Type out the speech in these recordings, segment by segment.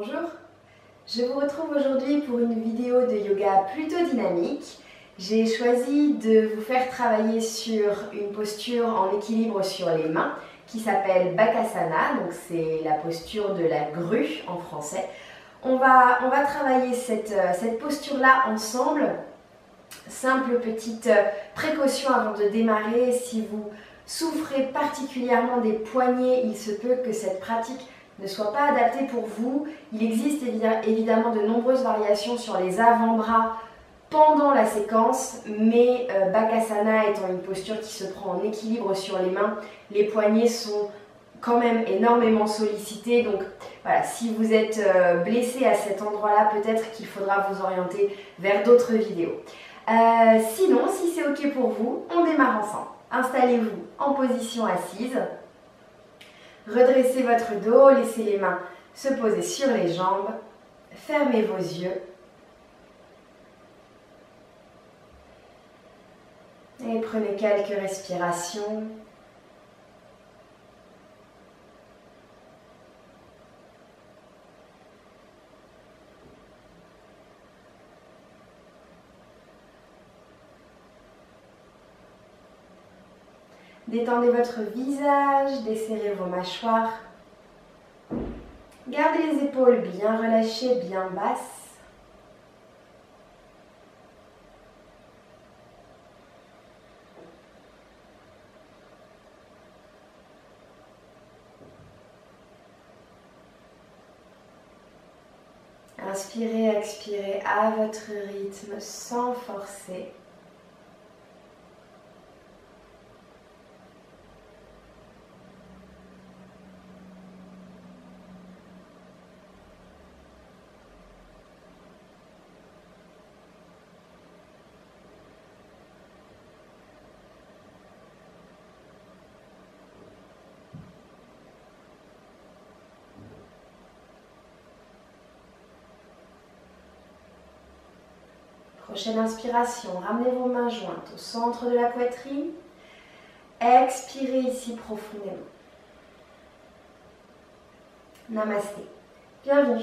Bonjour, je vous retrouve aujourd'hui pour une vidéo de yoga plutôt dynamique. J'ai choisi de vous faire travailler sur une posture en équilibre sur les mains qui s'appelle Bakasana, donc c'est la posture de la grue en français. On va travailler cette posture-là ensemble. Simple petite précaution avant de démarrer, si vous souffrez particulièrement des poignets, il se peut que cette pratique ne soit pas adaptée pour vous. Il existe évidemment de nombreuses variations sur les avant-bras pendant la séquence, mais Bakasana étant une posture qui se prend en équilibre sur les mains, les poignets sont quand même énormément sollicités. Donc voilà, si vous êtes blessé à cet endroit-là, peut-être qu'il faudra vous orienter vers d'autres vidéos. Sinon, si c'est ok pour vous, on démarre ensemble. Installez-vous en position assise. Redressez votre dos, laissez les mains se poser sur les jambes. Fermez vos yeux. Et prenez quelques respirations. Détendez votre visage, desserrez vos mâchoires. Gardez les épaules bien relâchées, bien basses. Inspirez, expirez à votre rythme sans forcer. Prochaine inspiration, ramenez vos mains jointes au centre de la poitrine. Expirez ici profondément. Namasté. Bienvenue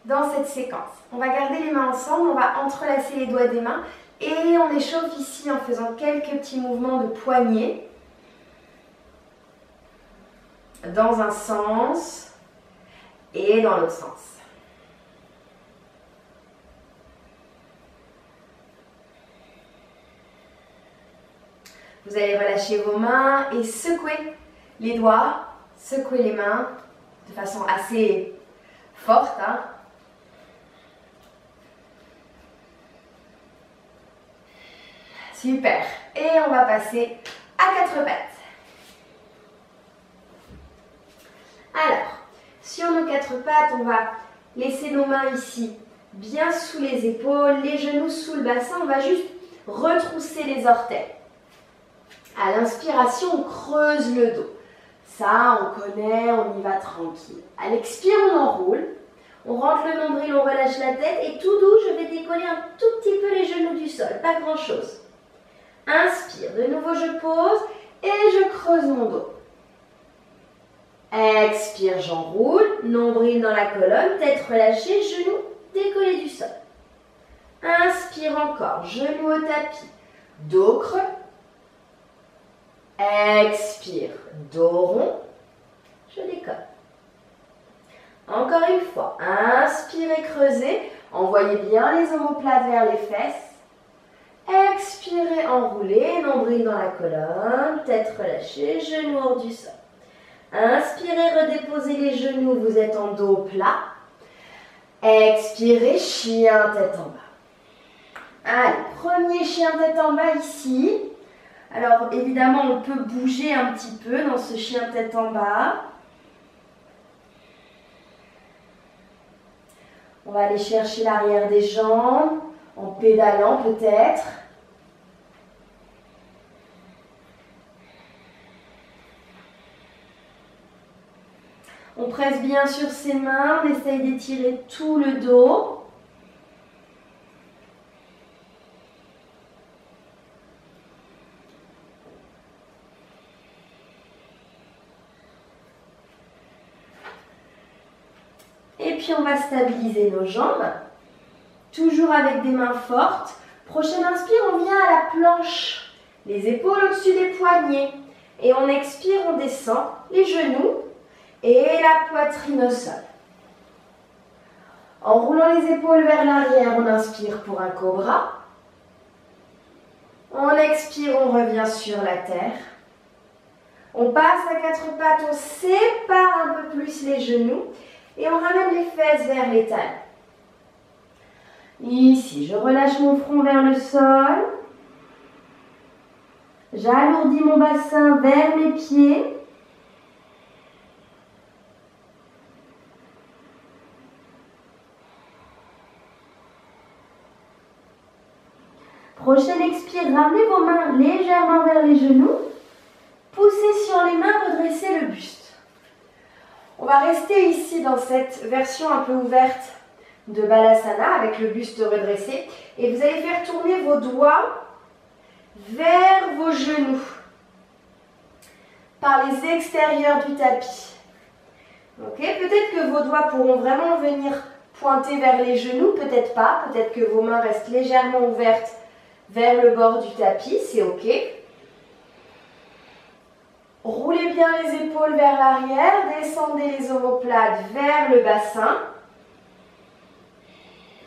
dans cette séquence. On va garder les mains ensemble, on va entrelacer les doigts des mains et on échauffe ici en faisant quelques petits mouvements de poignet dans un sens et dans l'autre sens. Vous allez relâcher vos mains et secouer les doigts, secouer les mains de façon assez forte. Super. Et on va passer à quatre pattes. Alors, sur nos quatre pattes, on va laisser nos mains ici bien sous les épaules, les genoux sous le bassin. On va juste retrousser les orteils. À l'inspiration, on creuse le dos. Ça, on connaît, on y va tranquille. À l'expire, on enroule. On rentre le nombril, on relâche la tête. Et tout doux, je vais décoller un tout petit peu les genoux du sol. Pas grand-chose. Inspire. De nouveau, je pose et je creuse mon dos. Expire, j'enroule. Nombril dans la colonne, tête relâchée, genoux décollés du sol. Inspire encore. Genoux au tapis. Dos creux. Expire, dos rond, je décolle. Encore une fois, inspirez, creusez, envoyez bien les omoplates vers les fesses. Expirez, enroulez, nombril dans la colonne, tête relâchée, genoux hors du sol. Inspirez, redéposez les genoux, vous êtes en dos plat. Expirez, chien tête en bas. Allez, premier chien tête en bas ici. Alors évidemment, on peut bouger un petit peu dans ce chien tête en bas. On va aller chercher l'arrière des jambes, en pédalant peut-être. On presse bien sur ses mains, on essaye d'étirer tout le dos. puis on va stabiliser nos jambes. Toujours avec des mains fortes. Prochaine inspire, on vient à la planche. Les épaules au-dessus des poignets. Et on expire, on descend les genoux et la poitrine au sol. En roulant les épaules vers l'arrière, on inspire pour un cobra. On expire, on revient sur la terre. On passe à quatre pattes, on sépare un peu plus les genoux et on ramène les fesses vers les talons. Ici, je relâche mon front vers le sol. J'alourdis mon bassin vers mes pieds. Prochaine expire, ramenez vos mains légèrement vers les genoux. Poussez sur les mains, redressez le buste. On va rester ici dans cette version un peu ouverte de Balasana avec le buste redressé. Et vous allez faire tourner vos doigts vers vos genoux par les extérieurs du tapis. Okay. Peut-être que vos doigts pourront vraiment venir pointer vers les genoux, peut-être pas. Peut-être que vos mains restent légèrement ouvertes vers le bord du tapis, c'est ok. Roulez bien les épaules vers l'arrière, descendez les omoplates vers le bassin.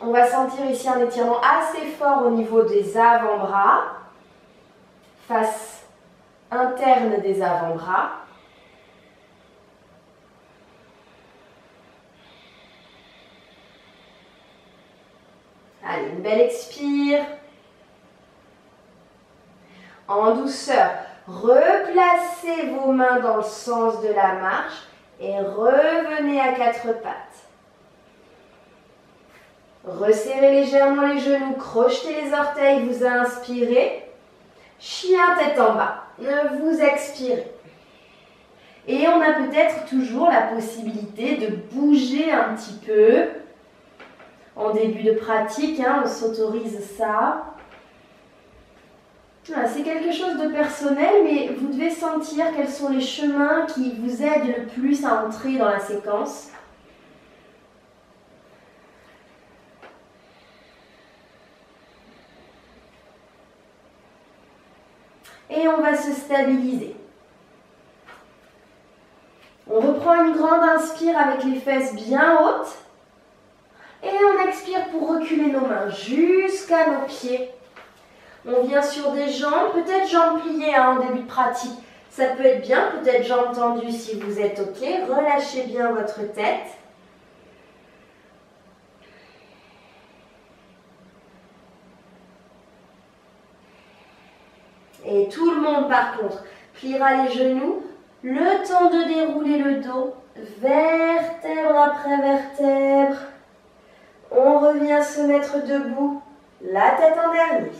On va sentir ici un étirement assez fort au niveau des avant-bras, face interne des avant-bras. Allez, une belle expire. En douceur, replacez vos mains dans le sens de la marche et revenez à quatre pattes. Resserrez légèrement les genoux, crochetez les orteils, vous inspirez. Chien tête en bas, vous expirez. Et on a peut-être toujours la possibilité de bouger un petit peu. En début de pratique, on s'autorise ça. C'est quelque chose de personnel, mais vous devez sentir quels sont les chemins qui vous aident le plus à entrer dans la séquence. Et on va se stabiliser. On reprend une grande inspire avec les fesses bien hautes. Et on expire pour reculer nos mains jusqu'à nos pieds. On vient sur des jambes, peut-être jambes pliées en début de pratique. Ça peut être bien, peut-être jambes tendues si vous êtes ok. Relâchez bien votre tête. Et tout le monde, par contre, pliera les genoux. Le temps de dérouler le dos, vertèbre après vertèbre. On revient se mettre debout, la tête en dernier.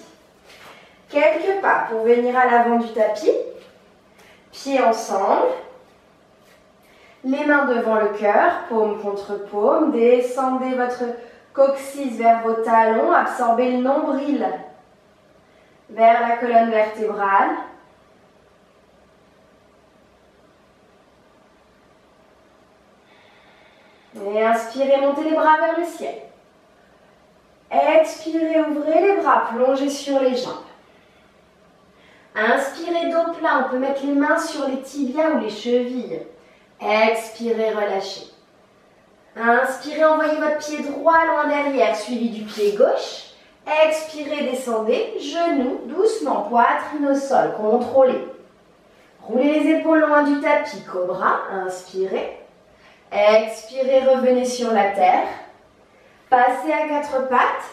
Quelques pas pour venir à l'avant du tapis. Pieds ensemble. Les mains devant le cœur, paume contre paume. Descendez votre coccyx vers vos talons. Absorbez le nombril vers la colonne vertébrale. Et inspirez, montez les bras vers le ciel. Expirez, ouvrez les bras, plongez sur les jambes. Inspirez, dos plat, on peut mettre les mains sur les tibias ou les chevilles. Expirez, relâchez. Inspirez, envoyez votre pied droit loin derrière, suivi du pied gauche. Expirez, descendez, genoux doucement, poitrine au sol, contrôlez. Roulez les épaules loin du tapis, cobra, inspirez. Expirez, revenez sur la terre. Passez à quatre pattes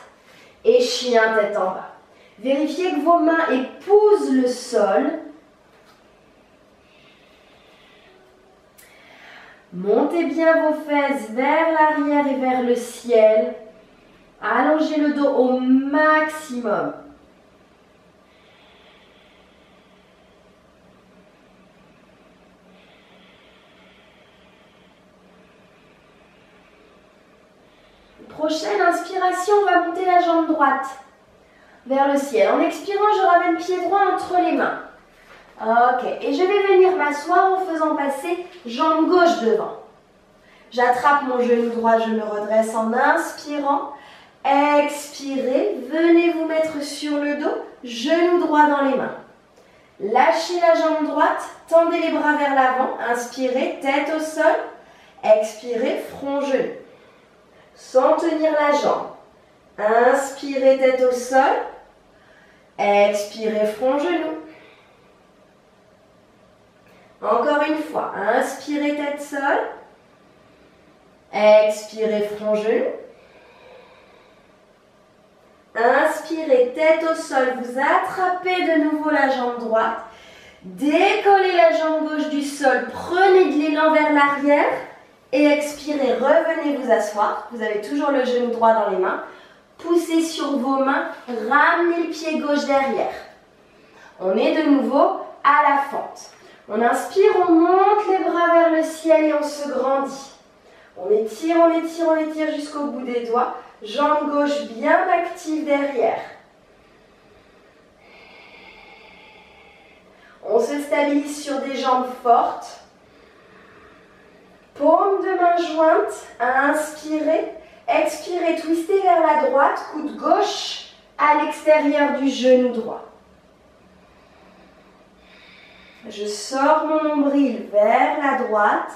et chien tête en bas. Vérifiez que vos mains épousent le sol. Montez bien vos fesses vers l'arrière et vers le ciel. Allongez le dos au maximum. Prochaine inspiration, on va monter la jambe droite vers le ciel. En expirant, je ramène pied droit entre les mains. Ok, et je vais venir m'asseoir en faisant passer jambe gauche devant. J'attrape mon genou droit, je me redresse en inspirant. Expirez, venez vous mettre sur le dos, genou droit dans les mains. Lâchez la jambe droite, tendez les bras vers l'avant, inspirez, tête au sol. Expirez, front, genou. Sans tenir la jambe. Inspirez, tête au sol. Expirez, front, genou. Encore une fois, inspirez, tête, sol. Expirez, front, genou. Inspirez, tête au sol, vous attrapez de nouveau la jambe droite. Décollez la jambe gauche du sol, prenez de l'élan vers l'arrière. Et expirez, revenez vous asseoir. Vous avez toujours le genou droit dans les mains. Poussez sur vos mains, ramenez le pied gauche derrière. On est de nouveau à la fente. On inspire, on monte les bras vers le ciel et on se grandit. On étire, on étire, on étire jusqu'au bout des doigts. Jambe gauche bien active derrière. On se stabilise sur des jambes fortes. Paume de main jointe, inspirez. Expirez, twistez vers la droite, coude gauche à l'extérieur du genou droit. Je sors mon nombril vers la droite.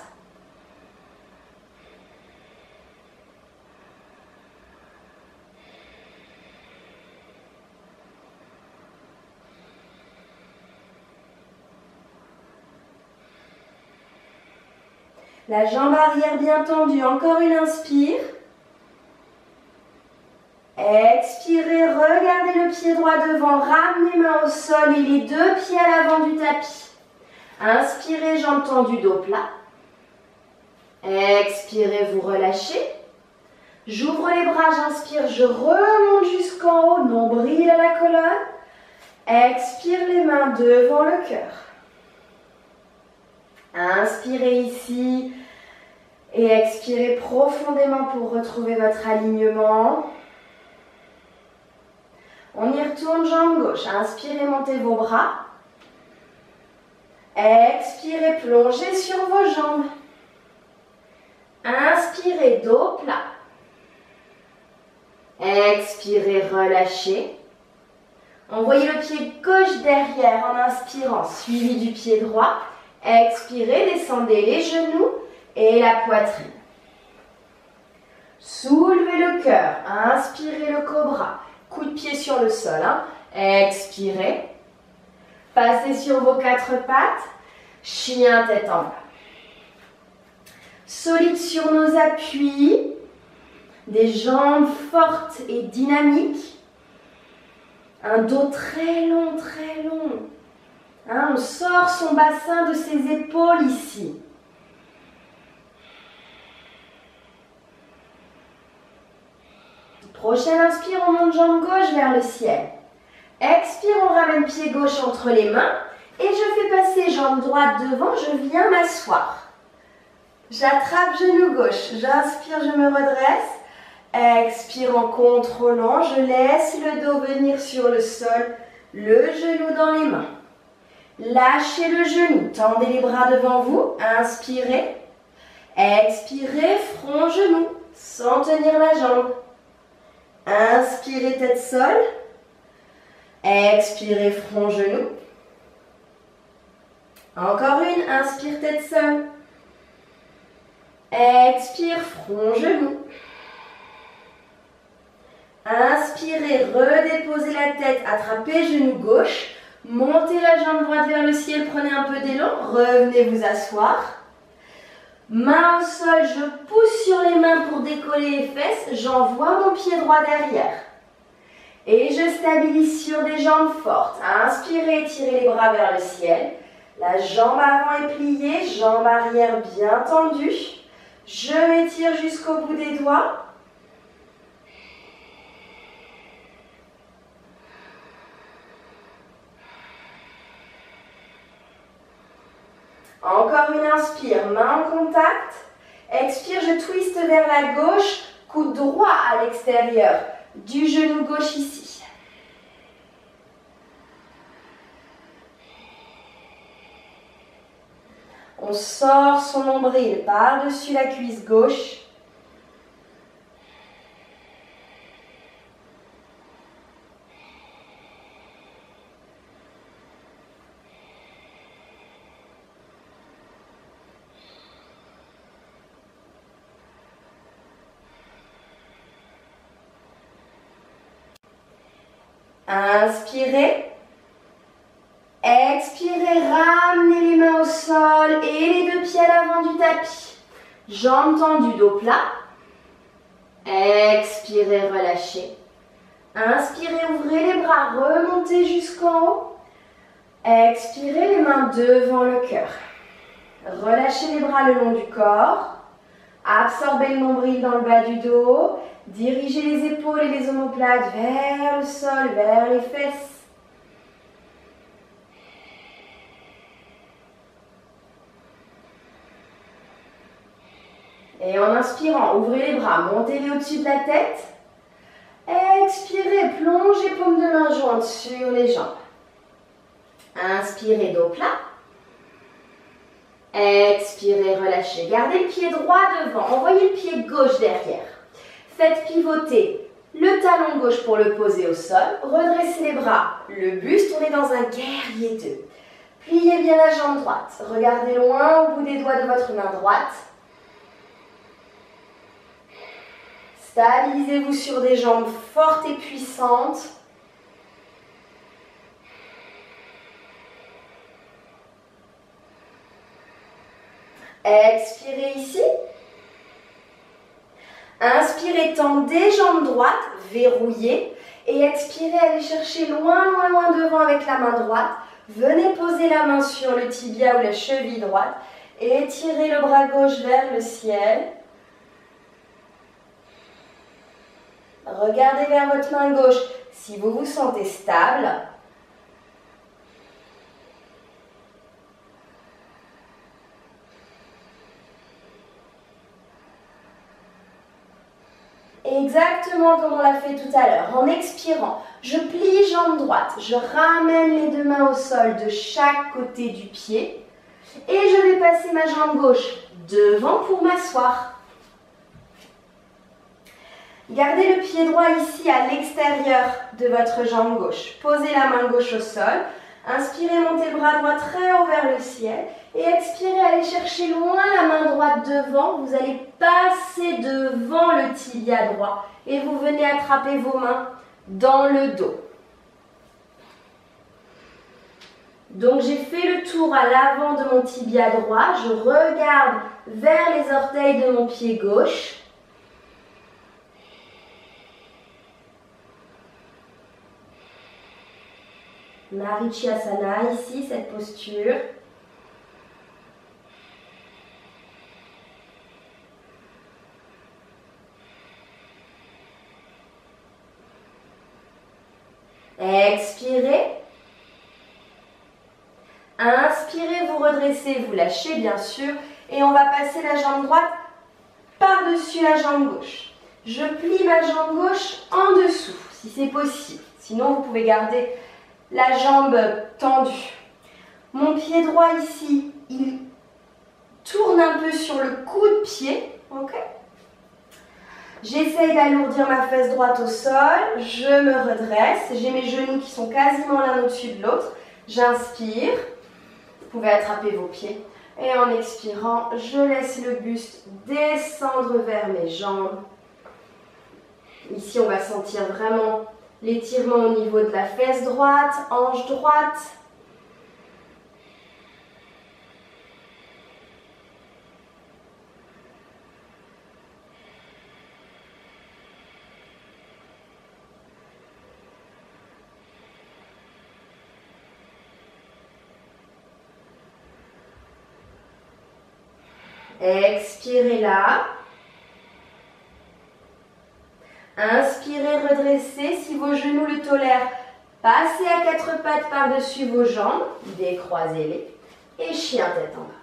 La jambe arrière bien tendue, encore une inspire. Expirez, regardez le pied droit devant, ramenez main au sol et les deux pieds à l'avant du tapis. Inspirez, jambes tendues, dos plat. Expirez, vous relâchez. J'ouvre les bras, j'inspire, je remonte jusqu'en haut, nombril à la colonne. Expire, les mains devant le cœur. Inspirez ici et expirez profondément pour retrouver votre alignement. On y retourne, jambe gauche. Inspirez, montez vos bras. Expirez, plongez sur vos jambes. Inspirez, dos plat. Expirez, relâchez. Envoyez le pied gauche derrière en inspirant, suivi du pied droit. Expirez, descendez les genoux et la poitrine. Soulevez le cœur. Inspirez le cobra. Coup de pied sur le sol. Expirez. Passez sur vos quatre pattes. Chien tête en bas. Solide sur nos appuis. Des jambes fortes et dynamiques. Un dos très long, très long. On sort son bassin de ses épaules ici. Prochaine inspire, on monte jambe gauche vers le ciel. Expire, on ramène pied gauche entre les mains. Et je fais passer jambe droite devant, je viens m'asseoir. J'attrape genou gauche, j'inspire, je me redresse. Expire en contrôlant, je laisse le dos venir sur le sol, le genou dans les mains. Lâchez le genou, tendez les bras devant vous, inspirez. Expirez, front, genou, sans tenir la jambe. Inspirez, tête sol. Expirez, front, genou. Encore une, inspire, tête sol. Expire, front, genou. Inspirez, redéposez la tête, attrapez genou gauche. Montez la jambe droite vers le ciel, prenez un peu d'élan, revenez vous asseoir. Main au sol, je pousse sur les mains pour décoller les fesses, j'envoie mon pied droit derrière. Et je stabilise sur des jambes fortes. Inspirez, tirez les bras vers le ciel. La jambe avant est pliée, jambe arrière bien tendue. Je m'étire jusqu'au bout des doigts. Encore une inspire, main en contact. Expire, je twiste vers la gauche, coude droit à l'extérieur du genou gauche ici. On sort son nombril par-dessus la cuisse gauche. Inspirez. Expirez, ramenez les mains au sol et les deux pieds à l'avant du tapis. Jambes tendues, dos plat. Expirez, relâchez. Inspirez, ouvrez les bras, remontez jusqu'en haut. Expirez, les mains devant le cœur. Relâchez les bras le long du corps. Absorbez le nombril dans le bas du dos. Dirigez les épaules et les omoplates vers le sol, vers les fesses. Et en inspirant, ouvrez les bras, montez-les au-dessus de la tête. Expirez, plongez paume de main jointe sur les jambes. Inspirez, dos plat. Expirez, relâchez. Gardez le pied droit devant, envoyez le pied gauche derrière. Faites pivoter le talon gauche pour le poser au sol. Redressez les bras, le buste, on est dans un guerrier 2. Pliez bien la jambe droite. Regardez loin au bout des doigts de votre main droite. Stabilisez-vous sur des jambes fortes et puissantes. Expirez ici. Inspirez, tendez jambes droites, verrouillez. Et expirez, allez chercher loin, loin, loin devant avec la main droite. Venez poser la main sur le tibia ou la cheville droite. Et étirez le bras gauche vers le ciel. Regardez vers votre main gauche si vous vous sentez stable. Exactement comme on l'a fait tout à l'heure. En expirant, je plie jambe droite, je ramène les deux mains au sol de chaque côté du pied et je vais passer ma jambe gauche devant pour m'asseoir. Gardez le pied droit ici à l'extérieur de votre jambe gauche. Posez la main gauche au sol. Inspirez, montez le bras droit très haut vers le ciel. Et expirez, allez chercher loin la main droite devant. Vous allez passer devant le tibia droit. Et vous venez attraper vos mains dans le dos. Donc j'ai fait le tour à l'avant de mon tibia droit. Je regarde vers les orteils de mon pied gauche. Marichyasana, ici, cette posture. Expirez. Inspirez, vous redressez, vous lâchez bien sûr. Et on va passer la jambe droite par-dessus la jambe gauche. Je plie ma jambe gauche en dessous, si c'est possible. Sinon, vous pouvez garder la jambe tendue. Mon pied droit ici, il tourne un peu sur le coup de pied. Ok. J'essaye d'alourdir ma fesse droite au sol. Je me redresse. J'ai mes genoux qui sont quasiment l'un au-dessus de l'autre. J'inspire. Vous pouvez attraper vos pieds. Et en expirant, je laisse le buste descendre vers mes jambes. Ici, on va sentir vraiment l'étirement au niveau de la fesse droite, hanche droite. Expirez là. Inspirez, redressez. Si vos genoux le tolèrent, passez à quatre pattes par-dessus vos jambes. Décroisez-les. Et chien tête en bas.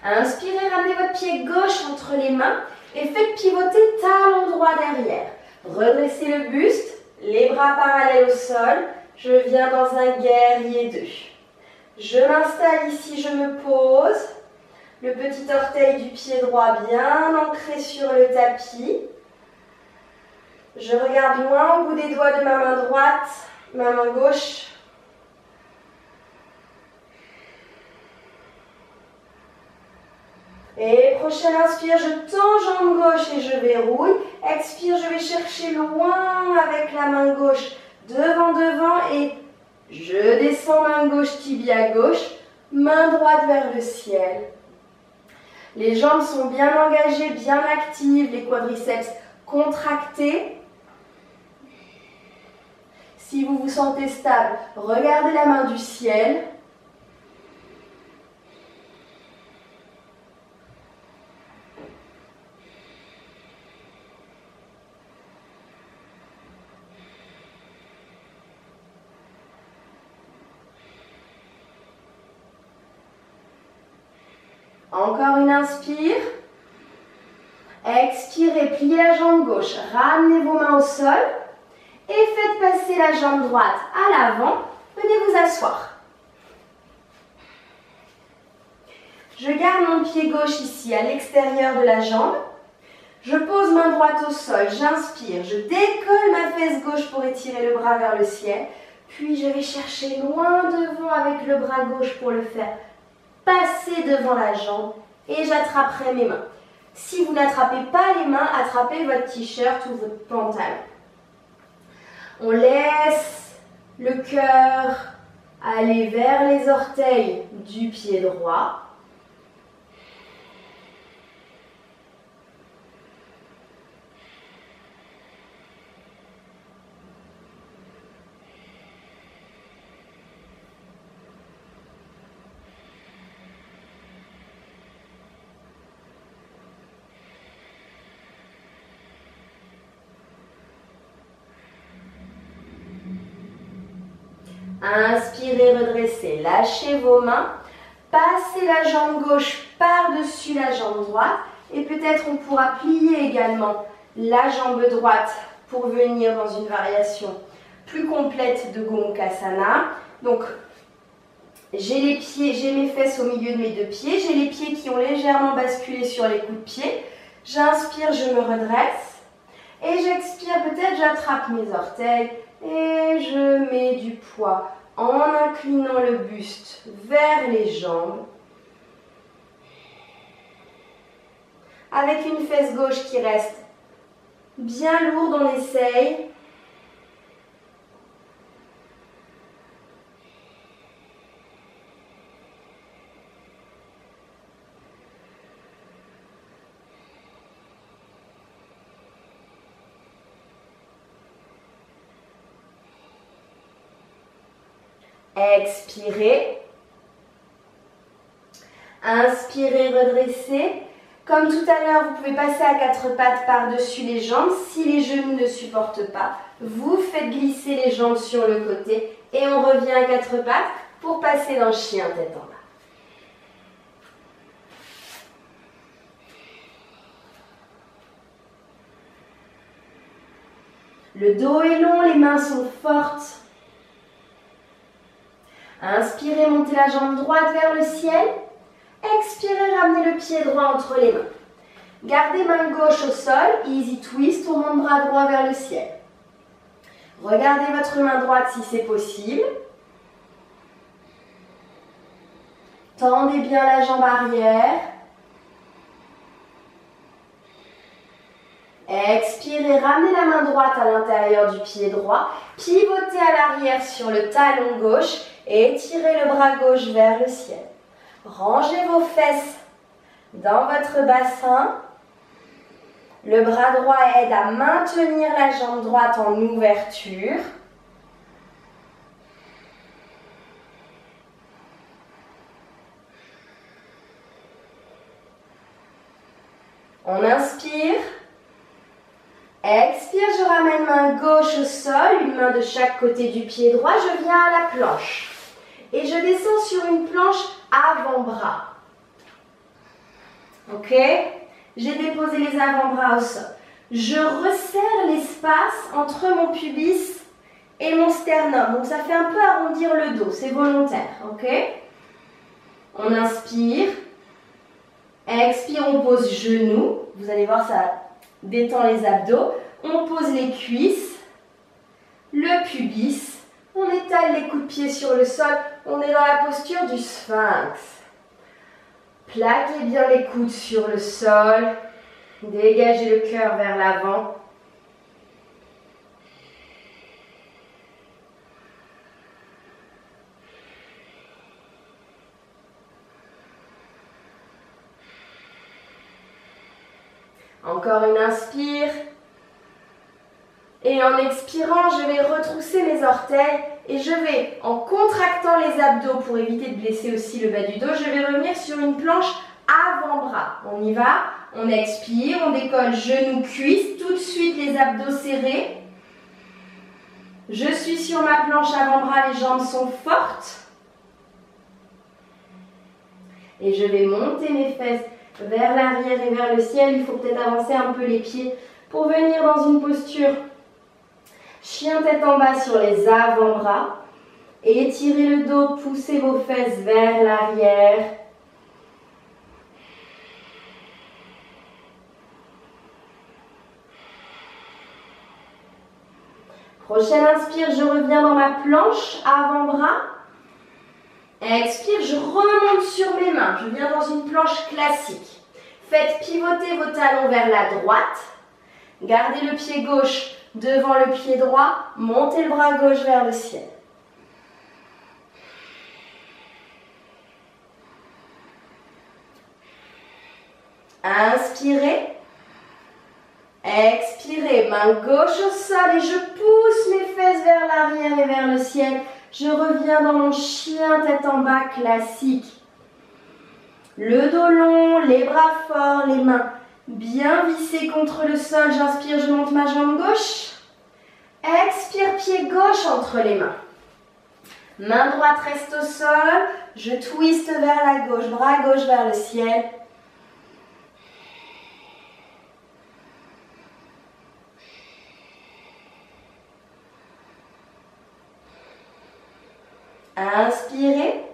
Inspirez, ramenez votre pied gauche entre entre les mains et faites pivoter talon droit derrière. Redressez le buste, les bras parallèles au sol. Je viens dans un guerrier 2. Je m'installe ici, je me pose. Le petit orteil du pied droit bien ancré sur le tapis. Je regarde loin au bout des doigts de ma main droite, ma main gauche. Et prochaine inspire, je tends jambe gauche et je verrouille. Expire, je vais chercher loin avec la main gauche, devant et je descends main gauche, tibia gauche, main droite vers le ciel. Les jambes sont bien engagées, bien actives, les quadriceps contractés. Si vous vous sentez stable, regardez la main du ciel. Encore une inspire. Expirez, pliez la jambe gauche, ramenez vos mains au sol et faites passer la jambe droite à l'avant. Venez vous asseoir. Je garde mon pied gauche ici à l'extérieur de la jambe. Je pose main droite au sol, j'inspire, je décolle ma fesse gauche pour étirer le bras vers le ciel. Puis je vais chercher loin devant avec le bras gauche pour le faire passer devant la jambe et j'attraperai mes mains. Si vous n'attrapez pas les mains, attrapez votre t-shirt ou votre pantalon. On laisse le cœur aller vers les orteils du pied droit. Inspirez, redressez, lâchez vos mains, passez la jambe gauche par-dessus la jambe droite et peut-être on pourra plier également la jambe droite pour venir dans une variation plus complète de Gomukhasana. Donc j'ai mes fesses au milieu de mes deux pieds, j'ai les pieds qui ont légèrement basculé sur les coups de pied. J'inspire, je me redresse et j'expire, peut-être j'attrape mes orteils. Et je mets du poids en inclinant le buste vers les jambes. Avec une fesse gauche qui reste bien lourde, on essaye. Expirez. Inspirez, redressez. Comme tout à l'heure, vous pouvez passer à quatre pattes par-dessus les jambes. Si les genoux ne supportent pas, vous faites glisser les jambes sur le côté et on revient à quatre pattes pour passer dans le chien tête en bas. Le dos est long, les mains sont fortes. Inspirez, montez la jambe droite vers le ciel. Expirez, ramenez le pied droit entre les mains. Gardez main gauche au sol, easy twist, tournant le bras droit vers le ciel. Regardez votre main droite si c'est possible. Tendez bien la jambe arrière. Expirez, ramenez la main droite à l'intérieur du pied droit. Pivotez à l'arrière sur le talon gauche et étirez le bras gauche vers le ciel. Rangez vos fesses dans votre bassin. Le bras droit aide à maintenir la jambe droite en ouverture. On inspire. Expire, je ramène main gauche au sol, une main de chaque côté du pied droit. Je viens à la planche. Et je descends sur une planche avant-bras. Ok? J'ai déposé les avant-bras au sol. Je resserre l'espace entre mon pubis et mon sternum. Donc ça fait un peu arrondir le dos, c'est volontaire, ok? On inspire. Expire, on pose genoux. Vous allez voir, ça détend les abdos. On pose les cuisses, le pubis. On étale les coups de pied sur le sol. On est dans la posture du sphinx. Plaquez bien les coudes sur le sol. Dégagez le cœur vers l'avant. Encore une inspire. Et en expirant, je vais retrousser mes orteils et je vais, en contractant les abdos pour éviter de blesser aussi le bas du dos, je vais revenir sur une planche avant-bras. On y va, on expire, on décolle genoux, cuisses, tout de suite les abdos serrés. Je suis sur ma planche avant-bras, les jambes sont fortes. Et je vais monter mes fesses vers l'arrière et vers le ciel. Il faut peut-être avancer un peu les pieds pour venir dans une posture chien tête en bas sur les avant-bras. Étirez le dos, poussez vos fesses vers l'arrière. Prochaine inspire, je reviens dans ma planche avant-bras. Expire, je remonte sur mes mains. Je viens dans une planche classique. Faites pivoter vos talons vers la droite. Gardez le pied gauche devant le pied droit. Montez le bras gauche vers le ciel. Inspirez. Expirez, main gauche au sol et je pousse mes fesses vers l'arrière et vers le ciel. Je reviens dans mon chien tête en bas classique. Le dos long, les bras forts, les mains bien vissées contre le sol. J'inspire, je monte ma jambe gauche. Expire, pied gauche entre les mains. Main droite reste au sol. Je twiste vers la gauche, bras gauche vers le ciel. Inspirez.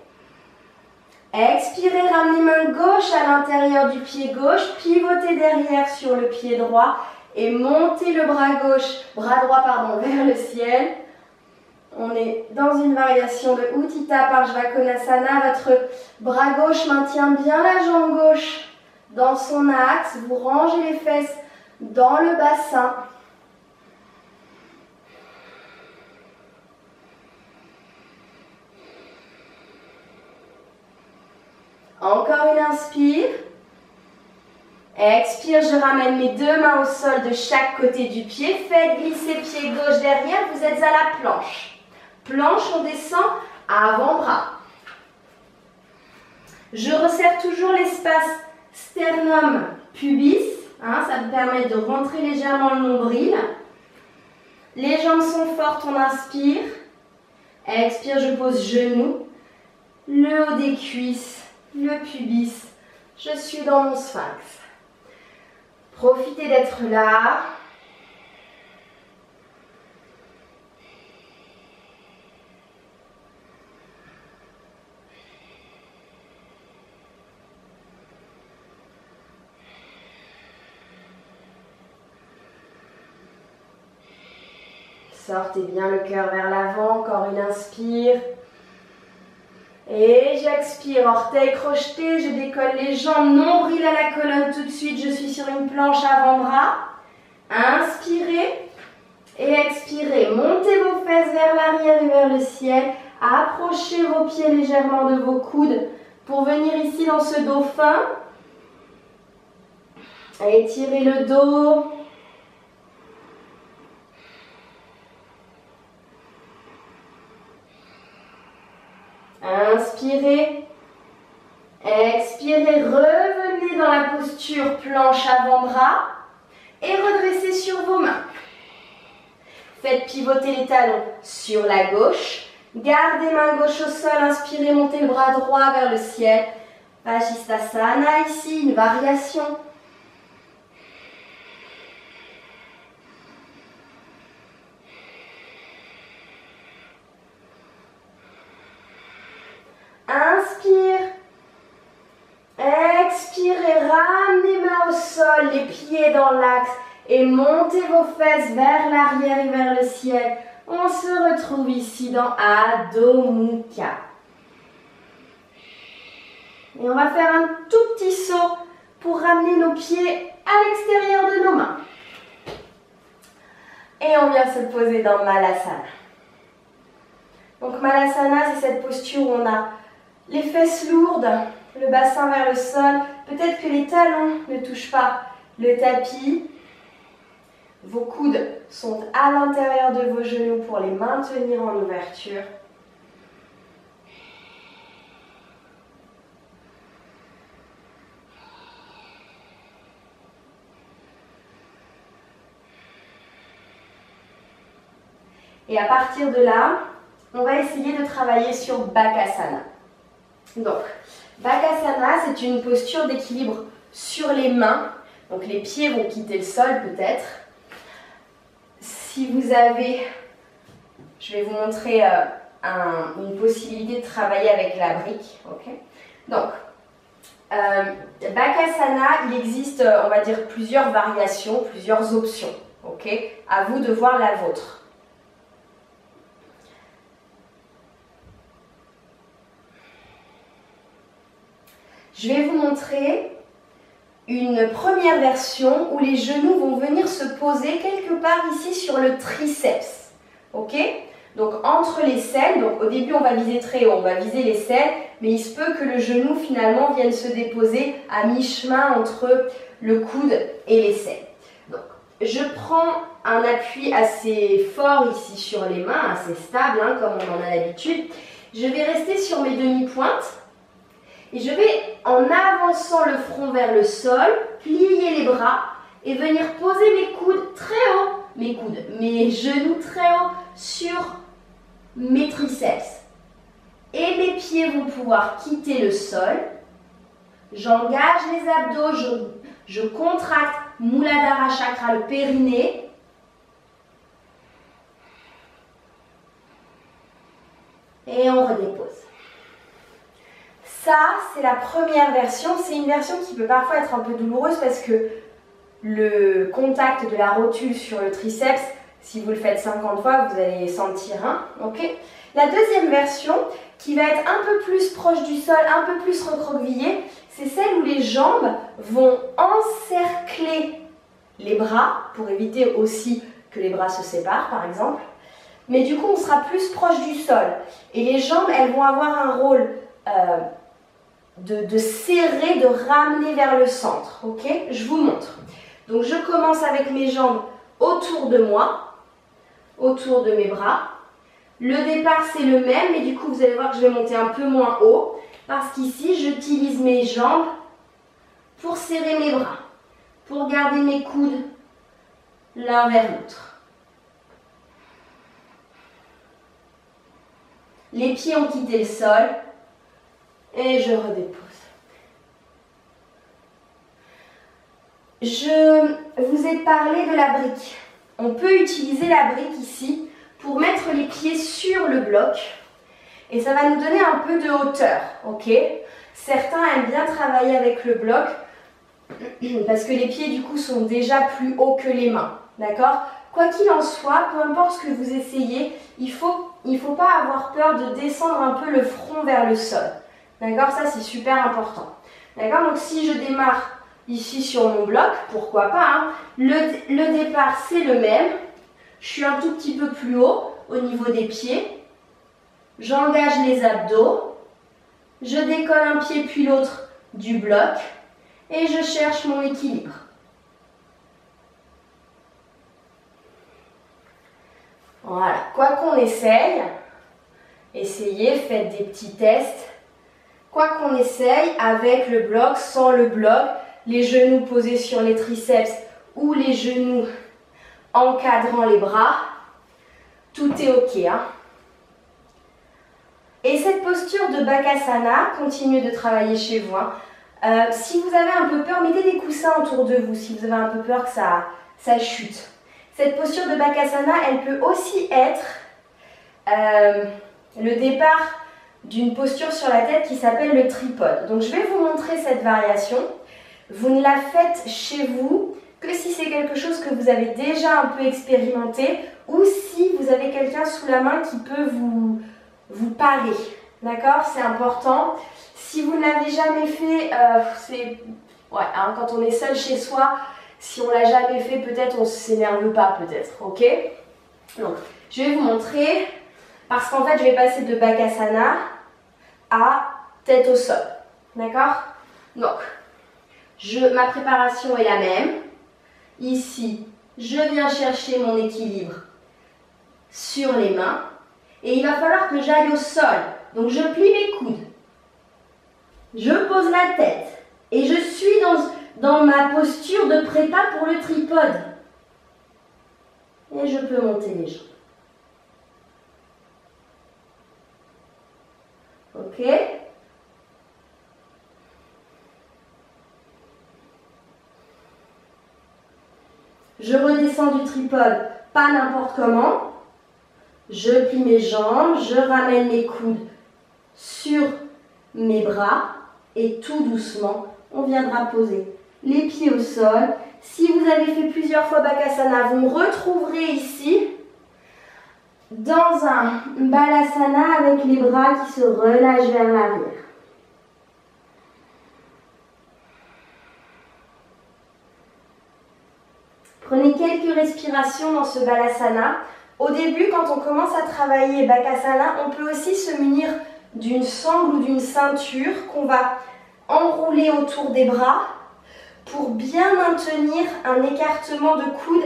Expirez, ramenez main gauche à l'intérieur du pied gauche, pivotez derrière sur le pied droit et montez le bras droit vers le ciel. On est dans une variation de Utthita Parshvakonasana. Votre bras gauche maintient bien la jambe gauche dans son axe. Vous rangez les fesses dans le bassin. Encore une inspire. Expire, je ramène mes deux mains au sol de chaque côté du pied. Faites glisser pied gauche derrière, vous êtes à la planche. Planche, on descend avant-bras. Je resserre toujours l'espace sternum-pubis. Ça me permet de rentrer légèrement le nombril. Les jambes sont fortes, on inspire. Expire, je pose genoux. Le haut des cuisses. Le pubis, je suis dans mon sphinx. Profitez d'être là. Sortez bien le cœur vers l'avant, encore une inspire. Et j'expire, orteils crochetés, je décolle les jambes, nombril à la colonne tout de suite, je suis sur une planche avant-bras. Inspirez et expirez, montez vos fesses vers l'arrière et vers le ciel, approchez vos pieds légèrement de vos coudes pour venir ici dans ce dauphin. Étirez le dos. Inspirez, expirez, revenez dans la posture planche avant-bras et redressez sur vos mains. Faites pivoter les talons sur la gauche, gardez main gauche au sol, inspirez, montez le bras droit vers le ciel. Vajisthasana ici, une variation. Inspire. Expirez, ramenez mains au sol, les pieds dans l'axe et montez vos fesses vers l'arrière et vers le ciel. On se retrouve ici dans Adho Mukha. Et on va faire un tout petit saut pour ramener nos pieds à l'extérieur de nos mains. Et on vient se poser dans Malasana. Donc Malasana, c'est cette posture où on a les fesses lourdes, le bassin vers le sol. Peut-être que les talons ne touchent pas le tapis. Vos coudes sont à l'intérieur de vos genoux pour les maintenir en ouverture. Et à partir de là, on va essayer de travailler sur Bakasana. Donc, Bakasana, c'est une posture d'équilibre sur les mains. Donc, les pieds vont quitter le sol peut-être. Si vous avez, je vais vous montrer une possibilité de travailler avec la brique. Okay. Donc, Bakasana, il existe, on va dire, plusieurs variations, plusieurs options. Okay. À vous de voir la vôtre. Je vais vous montrer une première version où les genoux vont venir se poser quelque part ici sur le triceps. Ok? Donc entre les selles, donc au début on va viser très haut, on va viser les selles, mais il se peut que le genou finalement vienne se déposer à mi-chemin entre le coude et les selles. Donc je prends un appui assez fort ici sur les mains, assez stable hein, comme on en a l'habitude. Je vais rester sur mes demi-pointes. Et je vais, en avançant le front vers le sol, plier les bras et venir poser mes coudes très haut, mes genoux très haut sur mes triceps. Et mes pieds vont pouvoir quitter le sol. J'engage les abdos, je contracte Muladhara Chakra, le périnée. Et on redépose. Ça, c'est la première version. C'est une version qui peut parfois être un peu douloureuse parce que le contact de la rotule sur le triceps, si vous le faites 50 fois, vous allez sentir un. Okay. La deuxième version, qui va être un peu plus proche du sol, un peu plus recroquevillée, c'est celle où les jambes vont encercler les bras, pour éviter aussi que les bras se séparent, par exemple. Mais du coup, on sera plus proche du sol. Et les jambes, elles vont avoir un rôle de serrer, de ramener vers le centre. Ok? Je vous montre. Donc je commence avec mes jambes autour de moi, autour de mes bras. Le départ c'est le même, mais du coup vous allez voir que je vais monter un peu moins haut, parce qu'ici j'utilise mes jambes pour serrer mes bras, pour garder mes coudes l'un vers l'autre. Les pieds ont quitté le sol. Et je redépose. Je vous ai parlé de la brique. On peut utiliser la brique ici pour mettre les pieds sur le bloc. Et ça va nous donner un peu de hauteur. Ok? Certains aiment bien travailler avec le bloc parce que les pieds du coup sont déjà plus hauts que les mains. D'accord? Quoi qu'il en soit, peu importe ce que vous essayez, il faut pas avoir peur de descendre un peu le front vers le sol. D'accord, ça c'est super important. D'accord, donc si je démarre ici sur mon bloc, pourquoi pas, hein, le départ c'est le même. Je suis un tout petit peu plus haut au niveau des pieds. J'engage les abdos. Je décolle un pied puis l'autre du bloc. Et je cherche mon équilibre. Voilà, quoi qu'on essaye, essayez, faites des petits tests. Quoi qu'on essaye, avec le bloc, sans le bloc, les genoux posés sur les triceps ou les genoux encadrant les bras, tout est ok. Hein. Et cette posture de Bakasana, continuez de travailler chez vous. Hein. Si vous avez un peu peur, mettez des coussins autour de vous, si vous avez un peu peur que ça chute. Cette posture de Bakasana, elle peut aussi être le départ d'une posture sur la tête qui s'appelle le tripode. Donc je vais vous montrer cette variation. Vous ne la faites chez vous que si c'est quelque chose que vous avez déjà un peu expérimenté ou si vous avez quelqu'un sous la main qui peut vous parer. D'accord? C'est important. Si vous ne l'avez jamais fait, quand on est seul chez soi, si on ne l'a jamais fait, peut-être on ne s'énerve pas, peut-être. Ok? Donc, je vais vous montrer, parce qu'en fait, je vais passer de Bakasana à tête au sol. D'accord? Donc, ma préparation est la même. Ici, je viens chercher mon équilibre sur les mains. Et il va falloir que j'aille au sol. Donc, je plie mes coudes. Je pose la tête. Et je suis dans ma posture de prépa pour le tripode. Et je peux monter les jambes. Ok? Je redescends du tripode, pas n'importe comment. Je plie mes jambes, je ramène mes coudes sur mes bras et tout doucement, on viendra poser les pieds au sol. Si vous avez fait plusieurs fois Bakasana, vous me retrouverez ici dans un Balasana avec les bras qui se relâchent vers l'arrière. Prenez quelques respirations dans ce Balasana. Au début, quand on commence à travailler Bakasana, on peut aussi se munir d'une sangle ou d'une ceinture qu'on va enrouler autour des bras pour bien maintenir un écartement de coude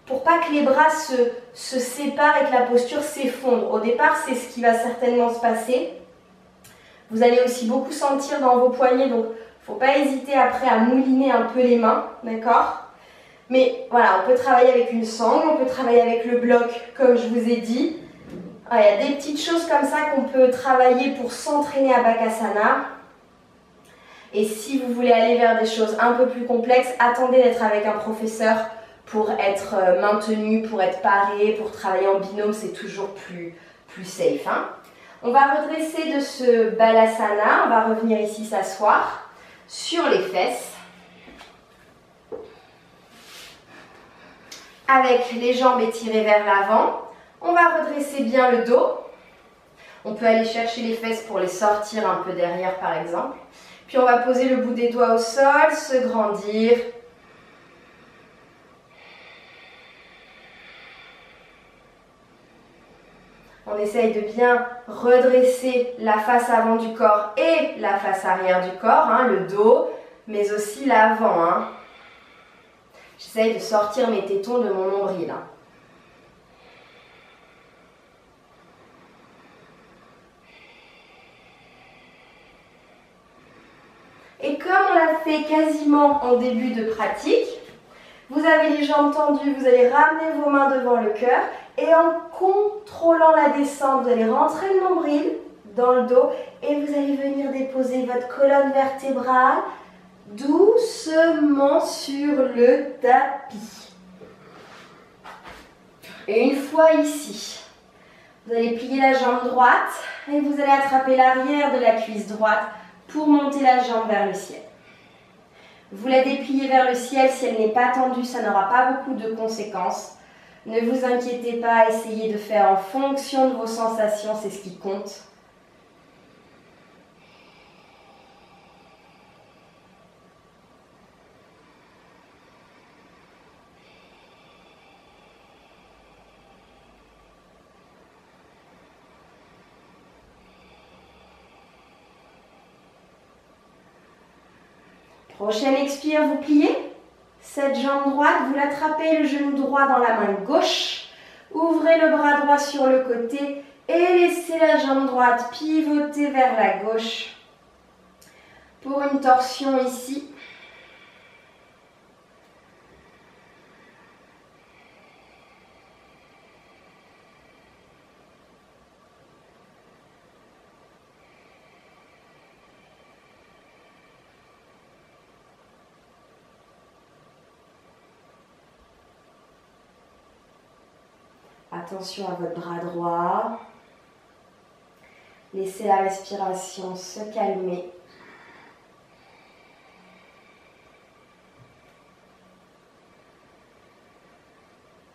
pour pas que les bras se séparent et que la posture s'effondre. Au départ, c'est ce qui va certainement se passer. Vous allez aussi beaucoup sentir dans vos poignets, donc il ne faut pas hésiter après à mouliner un peu les mains, d'accord ? Mais voilà, on peut travailler avec une sangle, on peut travailler avec le bloc, comme je vous ai dit. Il y a des petites choses comme ça qu'on peut travailler pour s'entraîner à Bakasana. Et si vous voulez aller vers des choses un peu plus complexes, attendez d'être avec un professeur pour être maintenu, pour être paré, pour travailler en binôme, c'est toujours plus safe. Hein. On va redresser de ce Balasana, on va revenir ici s'asseoir sur les fesses. Avec les jambes étirées vers l'avant, on va redresser bien le dos. On peut aller chercher les fesses pour les sortir un peu derrière par exemple. Puis on va poser le bout des doigts au sol, se grandir. On essaye de bien redresser la face avant du corps et la face arrière du corps, hein, le dos, mais aussi l'avant. Hein. J'essaye de sortir mes tétons de mon nombril. Hein. Et comme on l'a fait quasiment en début de pratique, vous avez les jambes tendues, vous allez ramener vos mains devant le cœur et en contrôlant la descente, vous allez rentrer le nombril dans le dos et vous allez venir déposer votre colonne vertébrale doucement sur le tapis. Et une fois ici, vous allez plier la jambe droite et vous allez attraper l'arrière de la cuisse droite pour monter la jambe vers le ciel. Vous la dépliez vers le ciel, si elle n'est pas tendue, ça n'aura pas beaucoup de conséquences. Ne vous inquiétez pas, essayez de faire en fonction de vos sensations, c'est ce qui compte. Prochaine expire, vous pliez. Cette jambe droite, vous l'attrapez le genou droit dans la main gauche. Ouvrez le bras droit sur le côté et laissez la jambe droite pivoter vers la gauche. Pour une torsion ici. Attention à votre bras droit. Laissez la respiration se calmer.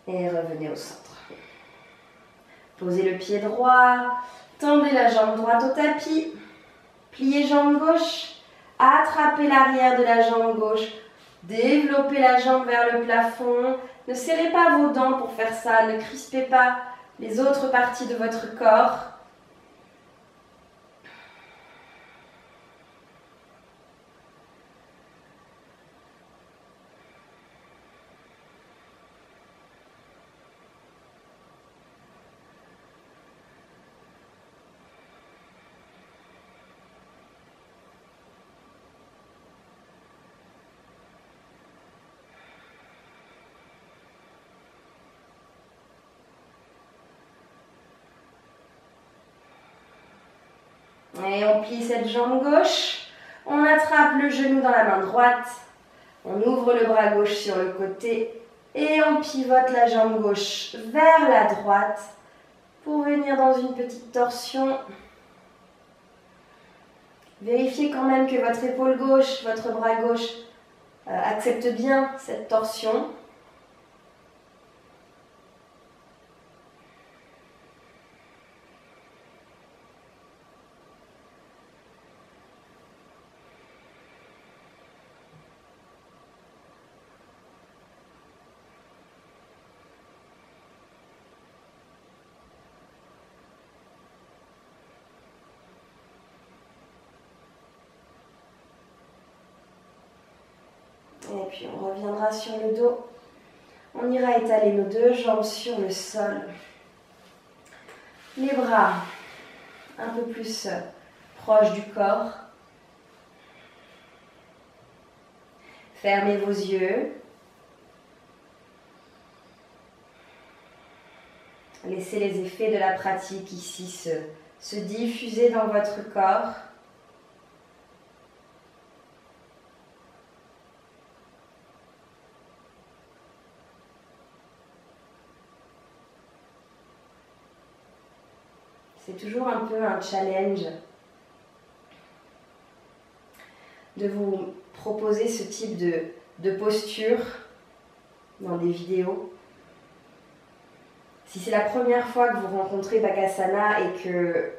Et revenez au centre. Posez le pied droit, tendez la jambe droite au tapis, pliez jambe gauche, attrapez l'arrière de la jambe gauche, développez la jambe vers le plafond. Ne serrez pas vos dents pour faire ça, ne crispez pas les autres parties de votre corps. Et on plie cette jambe gauche, on attrape le genou dans la main droite, on ouvre le bras gauche sur le côté et on pivote la jambe gauche vers la droite pour venir dans une petite torsion. Vérifiez quand même que votre épaule gauche, votre bras gauche accepte bien cette torsion. Et puis on reviendra sur le dos. On ira étaler nos deux jambes sur le sol. Les bras un peu plus proches du corps. Fermez vos yeux. Laissez les effets de la pratique ici se diffuser dans votre corps. C'est toujours un peu un challenge de vous proposer ce type de posture dans des vidéos. Si c'est la première fois que vous rencontrez Bakasana et qu'il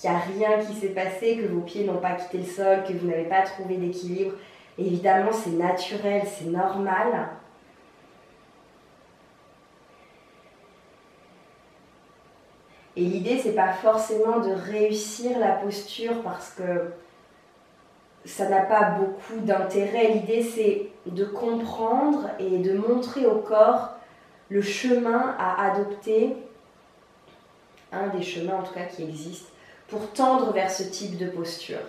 n'y a rien qui s'est passé, que vos pieds n'ont pas quitté le sol, que vous n'avez pas trouvé d'équilibre, évidemment c'est naturel, c'est normal. Et l'idée, c'est pas forcément de réussir la posture parce que ça n'a pas beaucoup d'intérêt. L'idée, c'est de comprendre et de montrer au corps le chemin à adopter, un des chemins en tout cas qui existent, pour tendre vers ce type de posture.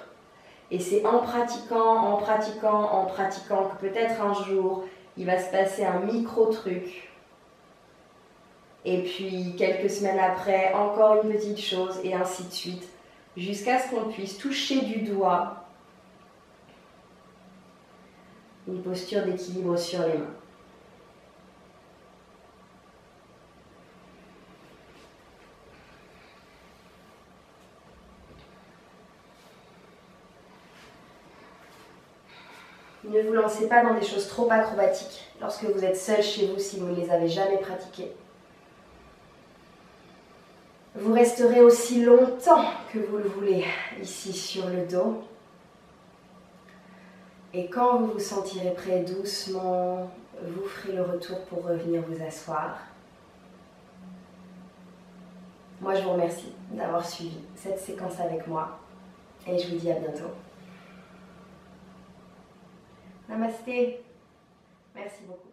Et c'est en pratiquant que peut-être un jour, il va se passer un micro-truc. Et puis, quelques semaines après, encore une petite chose, et ainsi de suite, jusqu'à ce qu'on puisse toucher du doigt une posture d'équilibre sur les mains. Ne vous lancez pas dans des choses trop acrobatiques lorsque vous êtes seul chez vous si vous ne les avez jamais pratiquées. Vous resterez aussi longtemps que vous le voulez ici sur le dos. Et quand vous vous sentirez prêt, doucement, vous ferez le retour pour revenir vous asseoir. Moi, je vous remercie d'avoir suivi cette séquence avec moi et je vous dis à bientôt. Namasté. Merci beaucoup.